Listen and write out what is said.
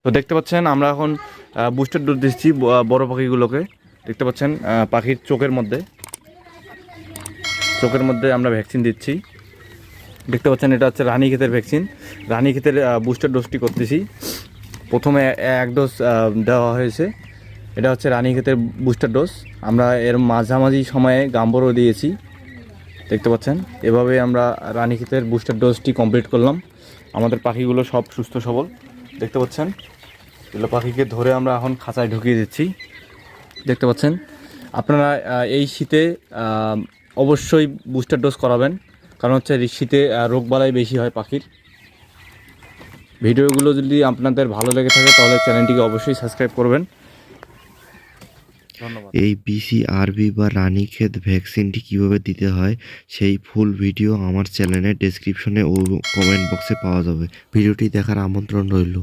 তো দেখতে পাচ্ছেন আমরা এখন বুস্টার ডোজ দিচ্ছি বড় পাখিগুলোকে। দেখতে পাচ্ছেন পাখির চোখের মধ্যে আমরা ভ্যাকসিন দিচ্ছি। দেখতে পাচ্ছেন এটা হচ্ছে রানীক্ষেতের ভ্যাকসিন। রানীক্ষেতের বুস্টার ডোজটি করতেছি। প্রথমে এক ডোজ দেওয়া হয়েছে, এটা হচ্ছে রানীক্ষেতের বুস্টার ডোজ। আমরা এর মাঝামাঝি সময়ে গাম্বরও দিয়েছি। দেখতে পাচ্ছেন এভাবে আমরা রানীক্ষেতের বুস্টার ডোজটি কমপ্লিট করলাম। আমাদের পাখিগুলো সব সুস্থ সবল। দেখতে পাচ্ছেন এগুলো পাখিকে ধরে আমরা এখন খাঁচায় ঢুকিয়ে দিচ্ছি। দেখতে পাচ্ছেন আপনারা এই শীতে অবশ্যই বুস্টার ডোজ করাবেন, কারণ হচ্ছে শীতে রোগবালাই বেশি হয় পাখির। ভিডিওগুলো যদি আপনাদের ভালো লেগে থাকে তাহলে চ্যানেলটিকে অবশ্যই সাবস্ক্রাইব করবেন। ধন্যবাদ। এই BCRB বা রানীক্ষেত ভ্যাকসিনটি কীভাবে দিতে হয় সেই ফুল ভিডিও আমার চ্যানেলের ডেসক্রিপশনে ও কমেন্ট বক্সে পাওয়া যাবে। ভিডিওটি দেখার আমন্ত্রণ রইল।